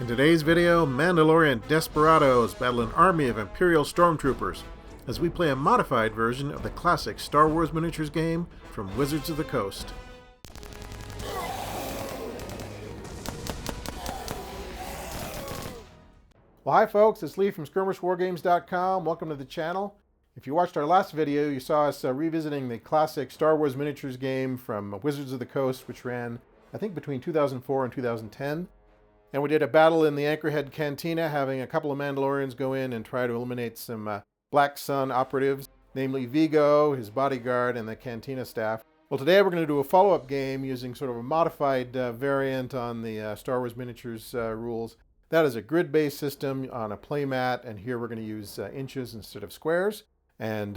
In today's video, Mandalorian desperados battle an army of Imperial Stormtroopers as we play a modified version of the classic Star Wars miniatures game from Wizards of the Coast. Well, hi folks, it's Lee from SkirmishWarGames.com. Welcome to the channel. If you watched our last video, you saw us revisiting the classic Star Wars miniatures game from Wizards of the Coast, which ran, I think, between 2004 and 2010. And we did a battle in the Anchorhead Cantina, having a couple of Mandalorians go in and try to eliminate some Black Sun operatives, namely Vigo, his bodyguard, and the Cantina staff. Well, today we're going to do a follow-up game using sort of a modified variant on the Star Wars miniatures rules. That is a grid-based system on a playmat, and here we're going to use inches instead of squares, and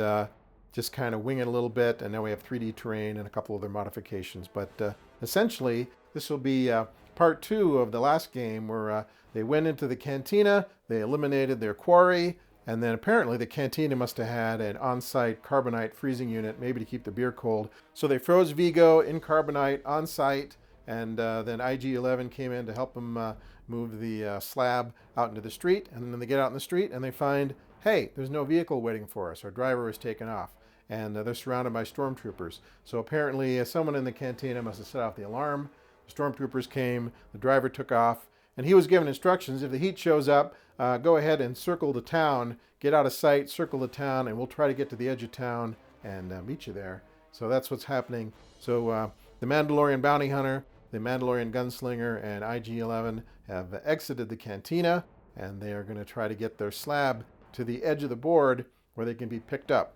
just kind of wing it a little bit, and now we have 3D terrain and a couple other modifications. But essentially, this will be part 2 of the last game where they went into the cantina, they eliminated their quarry, and then apparently the cantina must have had an on-site carbonite freezing unit, maybe to keep the beer cold. So they froze Vigo in carbonite on-site, and then IG-11 came in to help them move the slab out into the street. And then they get out in the street and they find, hey, there's no vehicle waiting for us. Our driver was taken off. And they're surrounded by stormtroopers. So apparently someone in the cantina must have set off the alarm. Stormtroopers came, the driver took off, and he was given instructions: if the heat shows up, go ahead and circle the town, get out of sight, circle the town, and we'll try to get to the edge of town and meet you there. So that's what's happening. So the Mandalorian Bounty Hunter, the Mandalorian Gunslinger, and IG-11 have exited the cantina, and they are going to try to get their slab to the edge of the board where they can be picked up.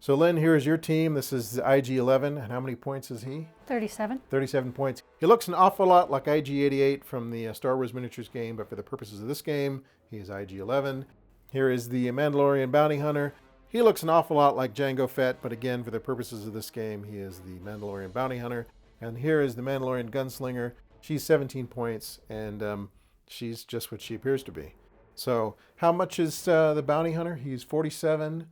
So Lynn, here is your team. This is IG-11, and how many points is he? 37. 37 points. He looks an awful lot like IG-88 from the Star Wars miniatures game, but for the purposes of this game, he is IG-11. Here is the Mandalorian Bounty Hunter. He looks an awful lot like Jango Fett, but again, for the purposes of this game, he is the Mandalorian Bounty Hunter. And here is the Mandalorian Gunslinger. She's 17 points, and she's just what she appears to be. So how much is the Bounty Hunter? He's 47.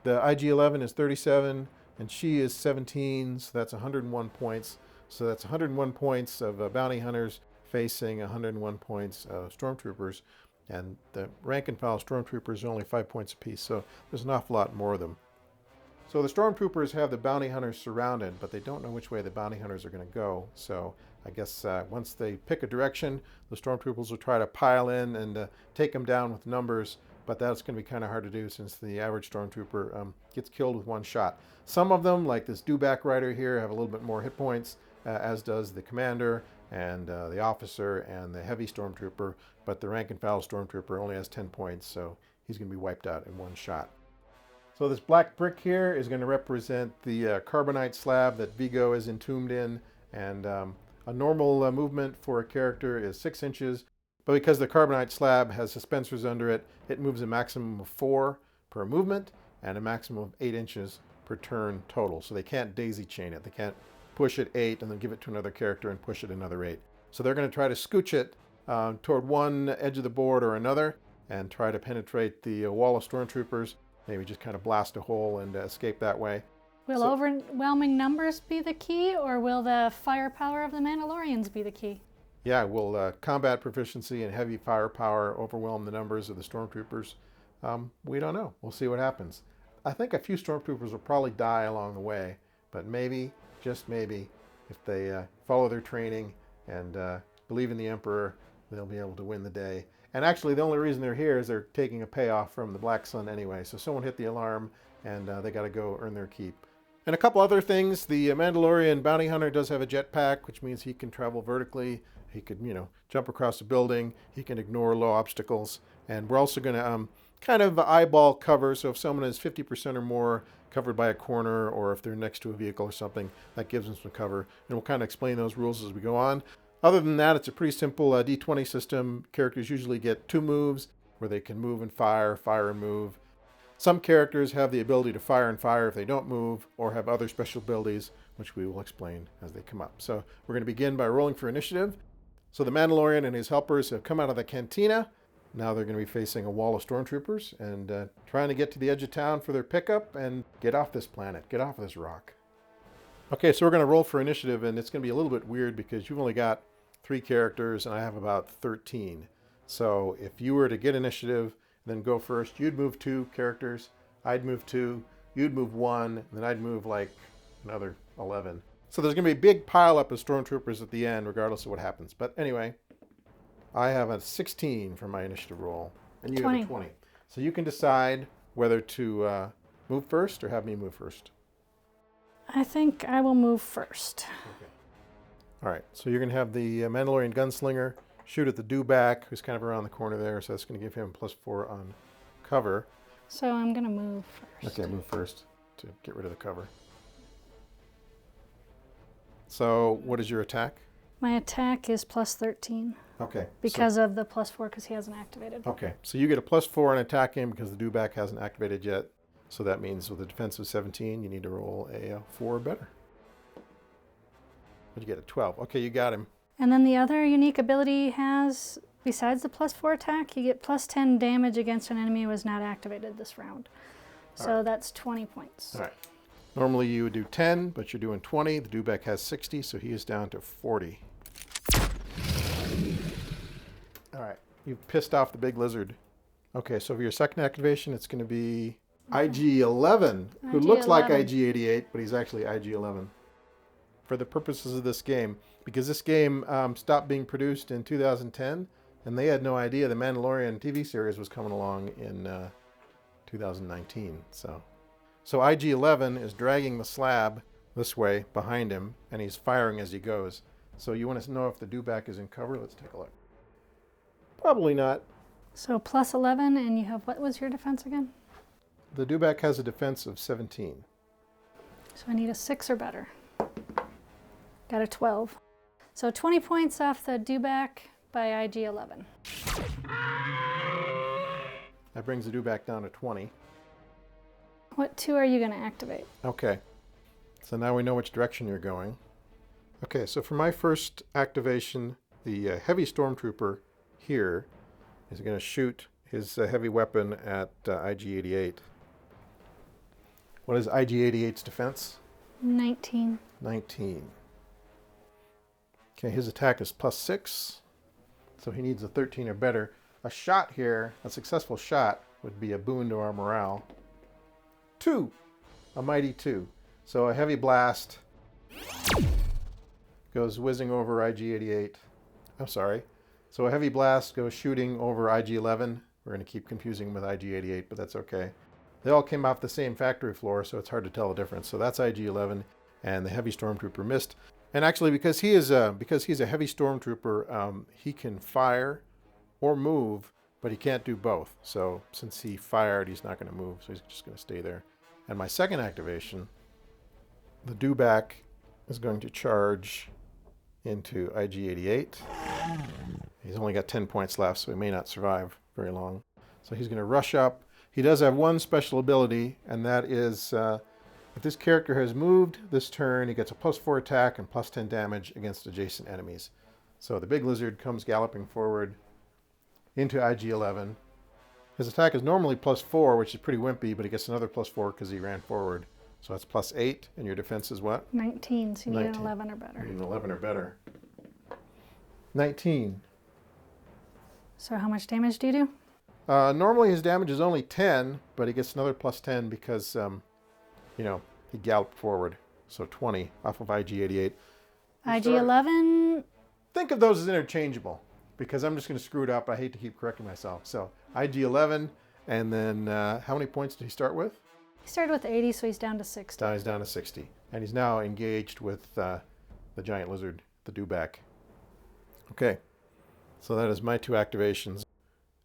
The IG-11 is 37, and she is 17, so that's 101 points. So that's 101 points of bounty hunters facing 101 points of stormtroopers. And the rank and file stormtroopers are only 5 points apiece, so there's an awful lot more of them. So the stormtroopers have the bounty hunters surrounded, but they don't know which way the bounty hunters are going to go. So I guess once they pick a direction, the stormtroopers will try to pile in and take them down with numbers. But that's going to be kind of hard to do since the average stormtrooper gets killed with one shot. Some of them, like this dewback rider here, have a little bit more hit points, as does the commander and the officer and the heavy stormtrooper. But the rank and file stormtrooper only has 10 points, so he's going to be wiped out in one shot. So this black brick here is going to represent the carbonite slab that Vigo is entombed in, and a normal movement for a character is 6 inches. But because the carbonite slab has suspensors under it, it moves a maximum of 4 per movement and a maximum of 8 inches per turn total. So they can't daisy chain it. They can't push it 8 and then give it to another character and push it another 8. So they're going to try to scooch it toward one edge of the board or another and try to penetrate the wall of stormtroopers. Maybe just kind of blast a hole and escape that way. Will overwhelming numbers be the key, or will the firepower of the Mandalorians be the key? Yeah, will combat proficiency and heavy firepower overwhelm the numbers of the stormtroopers? We don't know. We'll see what happens. I think a few stormtroopers will probably die along the way, but maybe, just maybe, if they follow their training and believe in the Emperor, they'll be able to win the day. And actually, the only reason they're here is they're taking a payoff from the Black Sun anyway. So someone hit the alarm, and they got to go earn their keep. And a couple other things. The Mandalorian Bounty Hunter does have a jetpack, which means he can travel vertically. He could, jump across a building. He can ignore low obstacles. And we're also going to kind of eyeball cover. So if someone is 50% or more covered by a corner, or if they're next to a vehicle or something, that gives them some cover. And we'll kind of explain those rules as we go on. Other than that, it's a pretty simple D20 system. Characters usually get 2 moves where they can move and fire, fire and move. Some characters have the ability to fire and fire if they don't move, or have other special abilities, which we will explain as they come up. So we're going to begin by rolling for initiative. So the Mandalorian and his helpers have come out of the cantina. Now they're going to be facing a wall of stormtroopers and trying to get to the edge of town for their pickup and get off this planet, get off this rock. Okay, so we're going to roll for initiative, and it's going to be a little bit weird because you've only got 3 characters and I have about 13. So if you were to get initiative, then go first, you'd move 2 characters, I'd move 2, you'd move 1, and then I'd move like another 11. So there's going to be a big pile up of Stormtroopers at the end, regardless of what happens. But anyway, I have a 16 for my initiative roll, and you 20. have a 20. So you can decide whether to move first or have me move first. I think I will move first. Okay. All right, so you're going to have the Mandalorian Gunslinger shoot at the dewback, who's kind of around the corner there, so that's going to give him +4 on cover. So I'm going to move first. Okay, move first to get rid of the cover. So what is your attack? My attack is +13 Okay. because of the +4 because he hasn't activated. Okay, so you get a +4 on attacking because the dewback hasn't activated yet. So that means with a defense of 17, you need to roll a 4 or better. But you get a 12. Okay, you got him. And then the other unique ability he has, besides the +4 attack, you get +10 damage against an enemy who was not activated this round. So that's 20 points. All right. Normally you would do 10, but you're doing 20. The dewback has 60, so he is down to 40. All right. You've pissed off the big lizard. Okay, so for your second activation, it's going to be IG-11, who looks like IG-88, but he's actually IG-11. For the purposes of this game, because this game stopped being produced in 2010, and they had no idea the Mandalorian TV series was coming along in 2019. So IG-11 is dragging the slab this way behind him, and he's firing as he goes. So you want to know if the dewback is in cover? Let's take a look. Probably not. So +11, and you have, what was your defense again? The dewback has a defense of 17. So I need a 6 or better. Got a 12. So 20 points off the dewback by IG-11. That brings the dewback down to 20. What 2 are you going to activate? Okay. So now we know which direction you're going. Okay, so for my first activation, the heavy Stormtrooper here is going to shoot his heavy weapon at IG-88. What is IG-88's defense? 19. 19. Okay, his attack is +6, so he needs a 13 or better. A shot here, a successful shot, would be a boon to our morale. 2, a mighty 2. So a heavy blast goes whizzing over IG-88. I'm sorry. So a heavy blast goes shooting over IG-11. We're going to keep confusing with IG-88, but that's okay. They all came off the same factory floor, so it's hard to tell the difference. So that's IG-11, and the heavy Stormtrooper missed. And actually, because he's a heavy Stormtrooper, he can fire or move, but he can't do both. So since he fired, he's not going to move, so he's just going to stay there. And my second activation, the dewback is going to charge into IG-88. He's only got 10 points left, so he may not survive very long. So he's going to rush up. He does have one special ability, and that is if this character has moved this turn, he gets a +4 attack and +10 damage against adjacent enemies. So the big lizard comes galloping forward into IG-11. His attack is normally +4, which is pretty wimpy, but he gets another +4 because he ran forward. So that's +8, and your defense is what? 19, so you need 19. an 11 or better. You need an 11 or better. 19. So how much damage do you do? Normally his damage is only 10, but he gets another +10 because, he galloped forward. So 20 off of IG-88. IG-11, Think of those as interchangeable because I'm just going to screw it up. I hate to keep correcting myself. So IG-11, and then how many points did he start with? he started with 80, so he's down to 60. He's down to 60. And he's now engaged with the giant lizard, the dewback. Okay, so that is my 2 activations.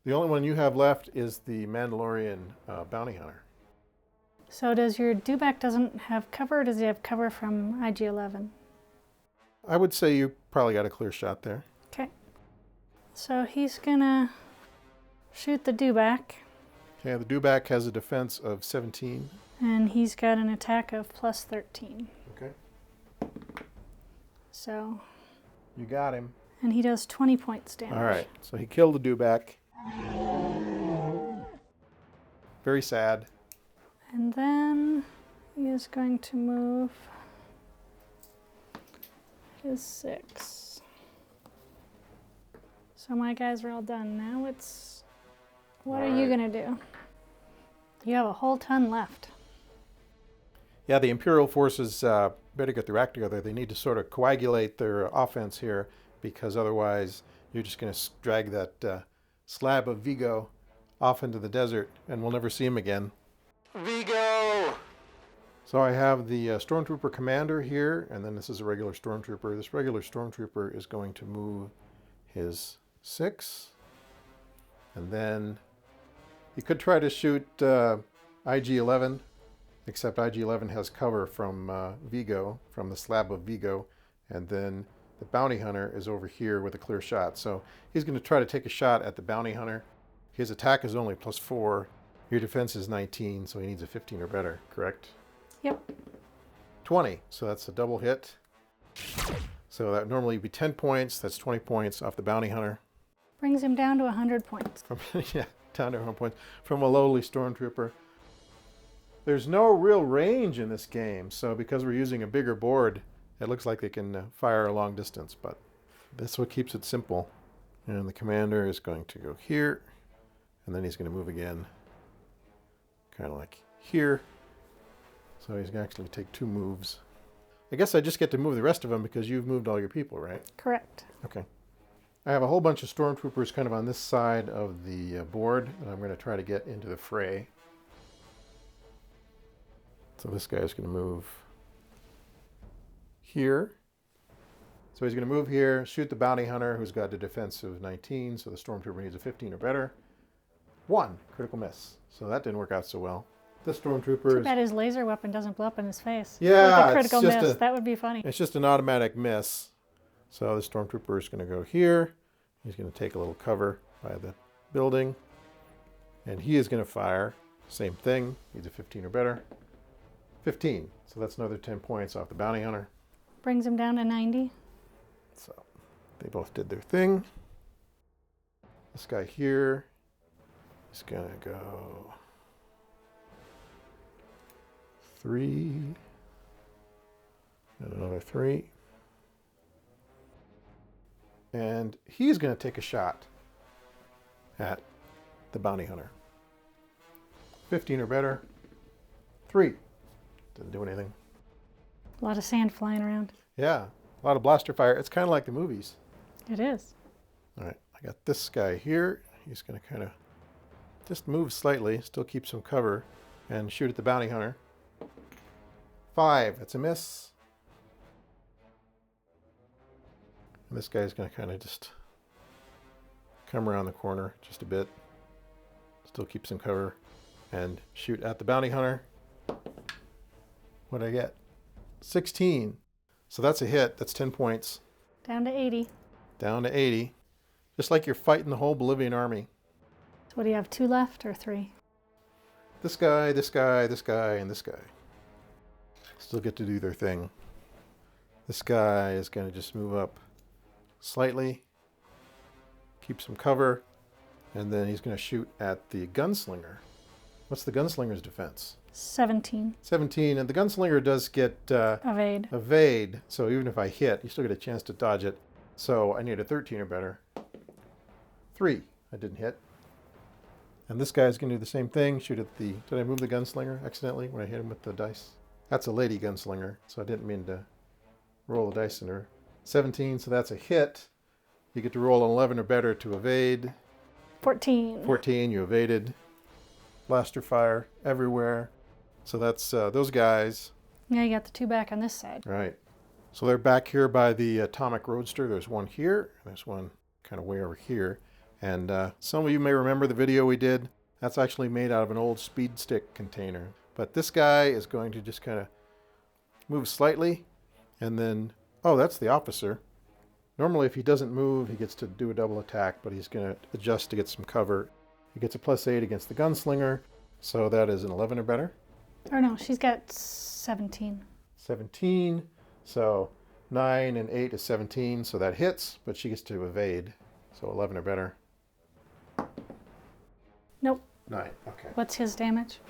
The only one you have left is the Mandalorian bounty hunter. So does your dewback doesn't have cover, or does he have cover from IG-11? I would say you probably got a clear shot there. Okay. So he's gonna shoot the dewback, Okay, the dewback has a defense of 17. and he's got an attack of +13. Okay. So, You got him. and he does 20 points damage. All right, so he killed the dewback. Very sad. And then he is going to move his 6. So my guys are all done. Now it's... What are you going to do? You have a whole ton left. Yeah, the Imperial forces better get their act together. They need to sort of coagulate their offense here, because otherwise you're just going to drag that slab of Vigo off into the desert, and we'll never see him again. Vigo! So I have the Stormtrooper commander here, and then this is a regular Stormtrooper. This regular Stormtrooper is going to move his 6, and then he could try to shoot IG-11, except IG-11 has cover from Vigo, from the slab of Vigo, and then the bounty hunter is over here with a clear shot. So he's going to try to take a shot at the bounty hunter. His attack is only +4. Your defense is 19, so he needs a 15 or better, correct? Yep. 20, so that's a double hit. So that would normally be 10 points. That's 20 points off the bounty hunter. Brings him down to 100 points. Yeah, down to 100 points from a lowly Stormtrooper. There's no real range in this game, so because we're using a bigger board, it looks like they can fire a long distance, but that's what keeps it simple. And the commander is going to go here, and then he's going to move again, kind of like here. So he's going to actually take 2 moves. I guess I just get to move the rest of them because you've moved all your people, right? Correct. Okay. I have a whole bunch of Stormtroopers kind of on this side of the board, and I'm going to try to get into the fray. So this guy's going to move here. So he's going to move here, shoot the bounty hunter, who's got a defense of 19, so the Stormtrooper needs a 15 or better. 1 critical miss. So that didn't work out so well. This Stormtrooper Too is... bad his laser weapon doesn't blow up in his face. Yeah, With a critical it's just miss. That would be funny. It's just an automatic miss. So the Stormtrooper is going to go here. He's going to take a little cover by the building. And he is going to fire. Same thing. Needs a 15 or better. 15. So that's another 10 points off the bounty hunter. Brings him down to 90. So they both did their thing. This guy here is going to go 3. And another 3. And he's going to take a shot at the bounty hunter. 15 or better. 3. Didn't do anything. A lot of sand flying around. Yeah, a lot of blaster fire. It's kind of like the movies. It is. All right, I got this guy here. He's going to kind of just move slightly, still keep some cover, and shoot at the bounty hunter. 5, that's a miss. And this guy's going to kind of just come around the corner just a bit, still keep some cover, and shoot at the bounty hunter. What'd I get? 16. So that's a hit. That's 10 points. Down to 80. Down to 80. Just like you're fighting the whole Bolivian army. So what do you have, 2 left or 3? This guy, this guy, this guy, and this guy still get to do their thing. This guy is going to just move up slightly, keep some cover, and then he's going to shoot at the gunslinger. What's the gunslinger's defense? 17. 17, and the gunslinger does get evade, so even if I hit, you still get a chance to dodge it. So I need a 13 or better. 3, I didn't hit. And this guy's going to do the same thing, shoot at the... Did I move the gunslinger accidentally when I hit him with the dice? That's a lady gunslinger, so I didn't mean to roll the dice in her. 17, so that's a hit. You get to roll an 11 or better to evade. 14. 14, you evaded. Blaster fire everywhere. So that's those guys. Yeah, you got the 2 back on this side. Right. So they're back here by the atomic roadster. There's one here. There's one kind of way over here. And some of you may remember the video we did. That's actually made out of an old speed stick container. But this guy is going to just kind of move slightly. And then, oh, that's the officer. Normally, if he doesn't move, he gets to do a double attack. But he's going to adjust to get some cover. He gets a +8 against the gunslinger. So that is an 11 or better. Or no, she's got 17. 17. So 9 and 8 is 17. So that hits, but she gets to evade. So 11 or better. Nope. 9. Okay. What's his damage?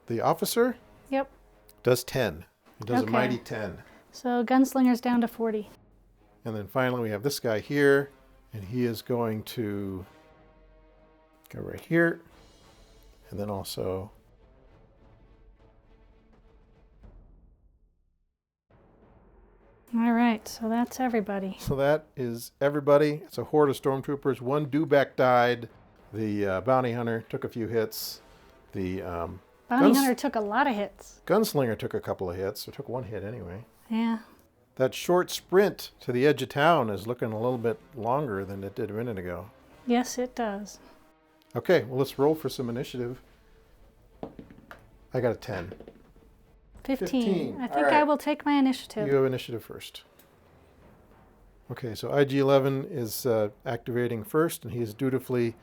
The officer? Yep. Does 10. He does a mighty 10. So gunslinger's down to 40. And then finally we have this guy here. And he is going to go right here. And then also... All right, so that's everybody. So that is everybody. It's a horde of stormtroopers. One dewback died. The bounty hunter took a few hits. The Bounty hunter took a lot of hits. gunslinger took a couple of hits, or took one hit anyway. Yeah. That short sprint to the edge of town is looking a little bit longer than it did a minute ago. Yes, it does. Okay, well, let's roll for some initiative. I got a 10. 15. I think All right. I will take my initiative. You have initiative first. Okay, so IG-11 is activating first, and he is dutifully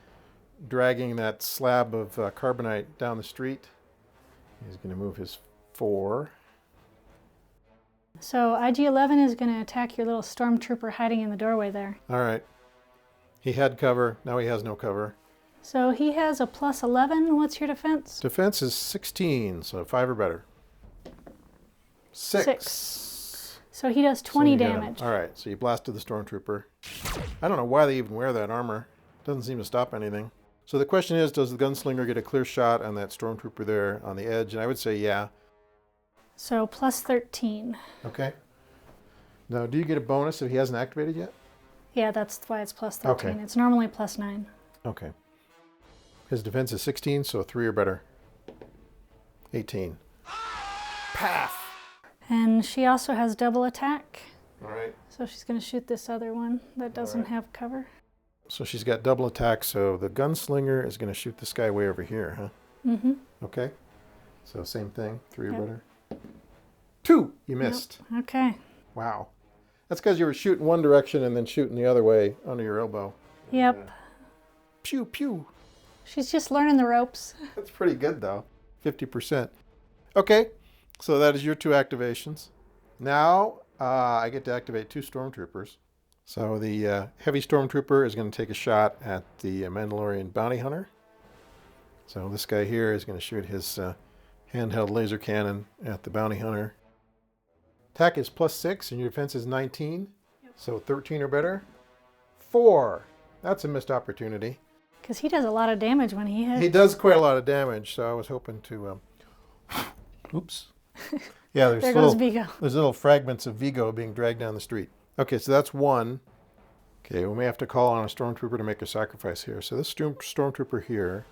dragging that slab of carbonite down the street. He's going to move his 4. So IG-11 is going to attack your little stormtrooper hiding in the doorway there. All right. He had cover. Now he has no cover. So he has a plus 11. What's your defense? Defense is 16, so 5 or better. 6. So he does 20 damage. All right, so you blasted the stormtrooper. I don't know why they even wear that armor. Doesn't seem to stop anything. So the question is, does the gunslinger get a clear shot on that stormtrooper there on the edge? And I would say yeah. So plus 13. Okay. Now, do you get a bonus if he hasn't activated yet? Yeah, that's why it's plus 13. Okay. It's normally plus 9. Okay. His defense is 16, so 3 or better. 18. Path! And she also has double attack. All right. So she's going to shoot this other one that doesn't have cover. So she's got double attack, so the gunslinger is going to shoot this guy way over here, huh? Mm-hmm. Okay. So same thing, 3 or better. 2! You missed. Yep. Okay. Wow. That's because you were shooting one direction and then shooting the other way under your elbow. Yep. Pew, pew. She's just learning the ropes. That's pretty good, though. 50%. Okay. So that is your 2 activations. Now I get to activate 2 stormtroopers. So the heavy stormtrooper is going to take a shot at the Mandalorian bounty hunter. So this guy here is going to shoot his handheld laser cannon at the bounty hunter. Attack is plus 6 and your defense is 19. Yep. So 13 or better. 4. That's a missed opportunity. Because he does a lot of damage when he hits. He does quite a lot of damage, so I was hoping to... Oops. Yeah, there goes Vigo. There's little fragments of Vigo being dragged down the street. Okay, so that's 1. Okay, we may have to call on a stormtrooper to make a sacrifice here. So this stormtrooper here,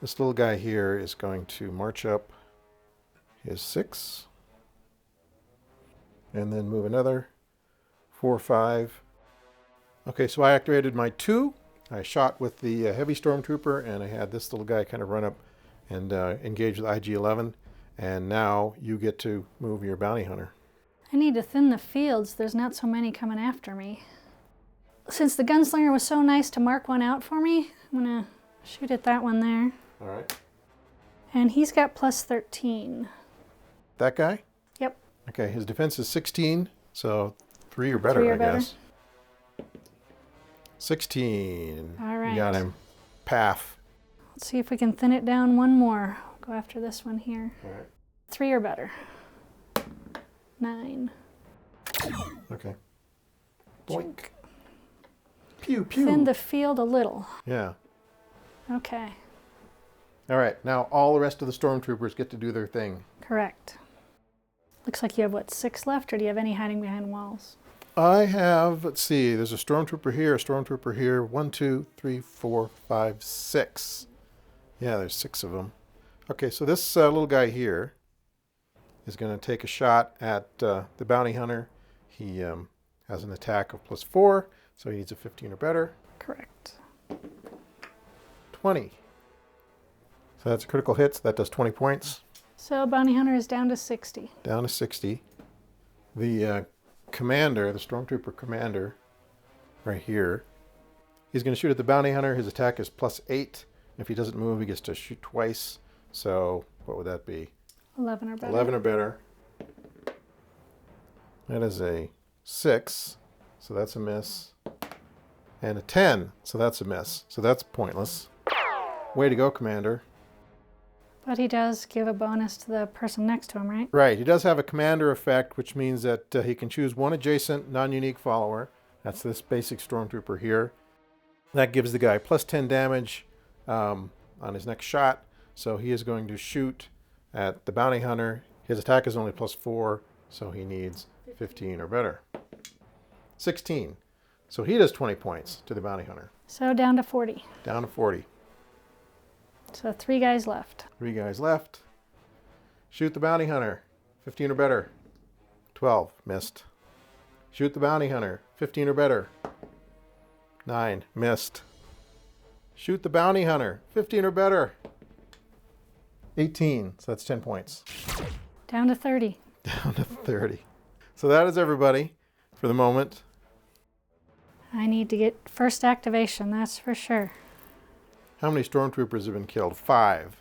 this little guy here is going to march up his 6. And then move another 4, 5. Okay, so I activated my 2. I shot with the heavy stormtrooper, and I had this little guy kind of run up and engage with IG-11. And now you get to move your bounty hunter. I need to thin the fields. There's not so many coming after me. Since the gunslinger was so nice to mark one out for me, I'm going to shoot at that one there. All right. And he's got plus 13. That guy? Yep. Okay, his defense is 16, so 3 or better, I guess. 16. All right. You got him. Path. Let's see if we can thin it down one more. Go after this one here. All right. 3 or better. 9. Okay. Boink. Pew, pew. Thin the field a little. Yeah. Okay. All right, now all the rest of the stormtroopers get to do their thing. Correct. Looks like you have, what, 6 left, or do you have any hiding behind walls? I have, let's see, there's a stormtrooper here, 1, 2, 3, 4, 5, 6. Yeah, there's 6 of them. Okay, so this little guy here is going to take a shot at the bounty hunter. He has an attack of plus 4, so he needs a 15 or better. Correct. 20. So that's a critical hit, so that does 20 points. So bounty hunter is down to 60. Down to 60. The commander, the stormtrooper commander, right here, he's going to shoot at the bounty hunter. His attack is plus 8. If he doesn't move, he gets to shoot twice. So what would that be? 11 or better. 11 or better. That is a 6, so that's a miss. And a 10, so that's a miss. So that's pointless. Way to go, Commander. But he does give a bonus to the person next to him, right? Right. He does have a commander effect, which means that he can choose one adjacent non-unique follower, That's this basic Stormtrooper here. That gives the guy plus 10 damage on his next shot. So he is going to shoot at the bounty hunter. His attack is only plus 4, so he needs 15 or better. 16. So he does 20 points to the bounty hunter. So down to 40. Down to 40. So 3 guys left. 3 guys left. Shoot the bounty hunter. 15 or better. 12. Missed. Shoot the bounty hunter. 15 or better. 9. Missed. Shoot the bounty hunter. 15 or better. 18. So that's 10 points. Down to 30. Down to 30. So that is everybody for the moment. I need to get first activation, that's for sure. How many Stormtroopers have been killed? 5.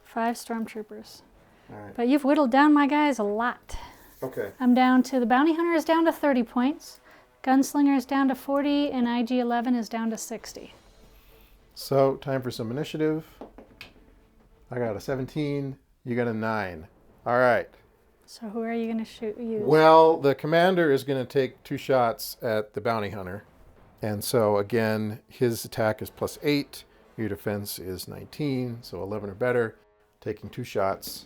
5 Stormtroopers. All right. But you've whittled down my guys a lot. Okay. I'm down to, the bounty hunter is down to 30 points. Gunslinger is down to 40, and IG-11 is down to 60. So, time for some initiative. I got a 17. You got a 9. All right. So who are you going to use? Well, the commander is going to take 2 shots at the bounty hunter. And so, again, his attack is plus 8. Your defense is 19, so 11 or better. Taking 2 shots.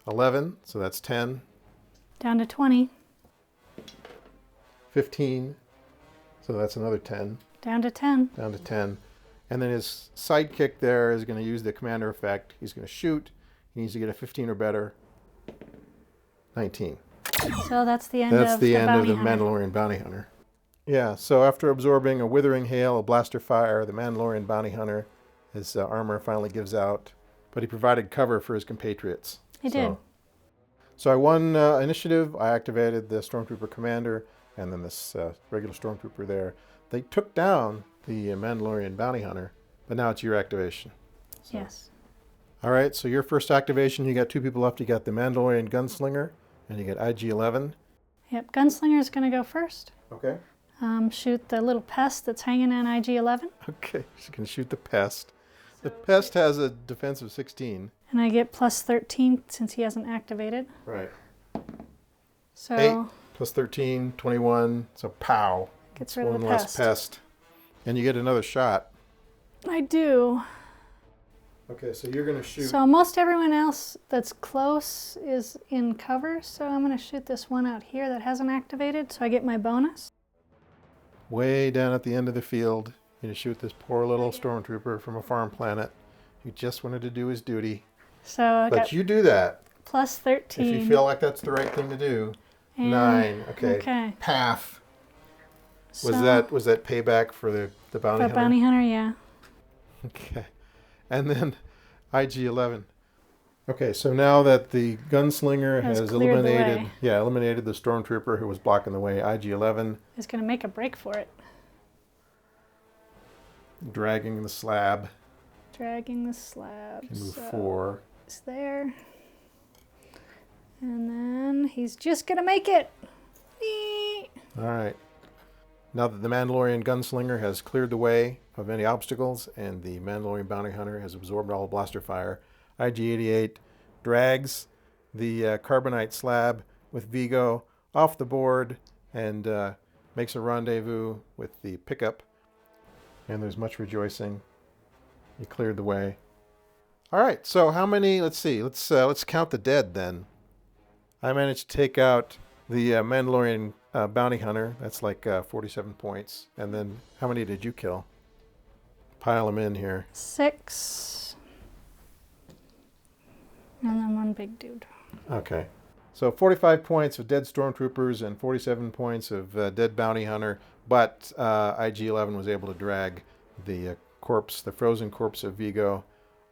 11, so that's 10. Down to 20. 15, so that's another 10. Down to 10. Down to 10. And then his sidekick there is going to use the commander effect. He's going to shoot. He needs to get a 15 or better. 19. So that's the end That's of the the end of bounty the hunter. Mandalorian bounty hunter. Yeah, so after absorbing a withering hail, a blaster fire, the Mandalorian bounty hunter, his armor finally gives out. But he provided cover for his compatriots. He did. So I won initiative. I activated the Stormtrooper commander and then this regular Stormtrooper there. They took down the Mandalorian bounty hunter, but now it's your activation. So. Yes. All right, so your first activation, you got 2 people left. You got the Mandalorian Gunslinger, and you got IG-11. Yep, Gunslinger is going to go first. Okay. Shoot the little pest that's hanging on IG-11. Okay, she can shoot the pest. The pest has a defense of 16. And I get plus 13 since he hasn't activated. Right. So 8 plus 13, 21. So pow. gets It's rid of one the less pest. pest. And you get another shot. I do. Okay, so you're going to shoot. So most everyone else that's close is in cover. So I'm going to shoot this one out here that hasn't activated. So I get my bonus. Way down at the end of the field, you're going to shoot this poor little Stormtrooper from a farm planet who just wanted to do his duty. So I But got you do that. plus 13. If you feel like that's the right thing to do. And- 9. Okay. Okay. Path. So Was that payback for the bounty for hunter? bounty hunter, yeah. Okay. And then IG-11. Okay, so now that the gunslinger Has has cleared the eliminated way. eliminated the Stormtrooper who was blocking the way, IG-11 Is going to make a break for it. dragging the slab. Dragging the slab. Can move So 4. it's there. And then he's just going to make it. Eee. All right. Now that the Mandalorian Gunslinger has cleared the way of any obstacles and the Mandalorian Bounty Hunter has absorbed all the blaster fire, IG-88 drags the carbonite slab with Vigo off the board and makes a rendezvous with the pickup. And there's much rejoicing. He cleared the way. All right, so how many? Let's see. Let's count the dead then. I managed to take out the Mandalorian bounty hunter. That's like 47 points. And then how many did you kill? Pile them in here. 6. And then one big dude. Okay. So 45 points of dead Stormtroopers and 47 points of dead bounty hunter. But IG-11 was able to drag the corpse, the frozen corpse of Vigo,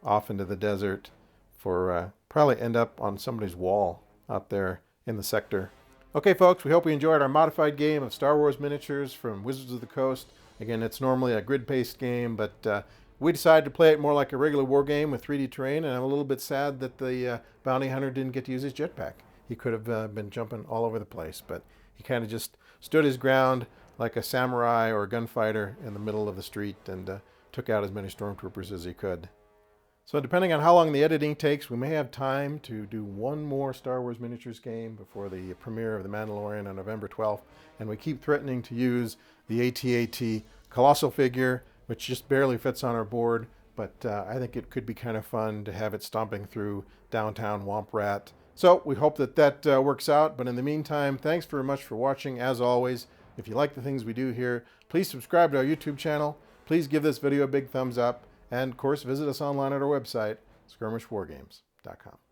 off into the desert for probably end up on somebody's wall out there in the sector. Okay, folks, we hope you enjoyed our modified game of Star Wars miniatures from Wizards of the Coast. Again, it's normally a grid-based game, but we decided to play it more like a regular war game with 3D terrain, and I'm a little bit sad that the bounty hunter didn't get to use his jetpack. He could have been jumping all over the place, but he kind of just stood his ground like a samurai or a gunfighter in the middle of the street and took out as many Stormtroopers as he could. So depending on how long the editing takes, we may have time to do one more Star Wars miniatures game before the premiere of The Mandalorian on November 12th. And we keep threatening to use the AT-AT Colossal figure, which just barely fits on our board. But I think it could be kind of fun to have it stomping through downtown Womp Rat. So we hope that that works out. But in the meantime, thanks very much for watching. As always, if you like the things we do here, please subscribe to our YouTube channel. Please give this video a big thumbs up. And, of course, visit us online at our website, skirmishwargames.com.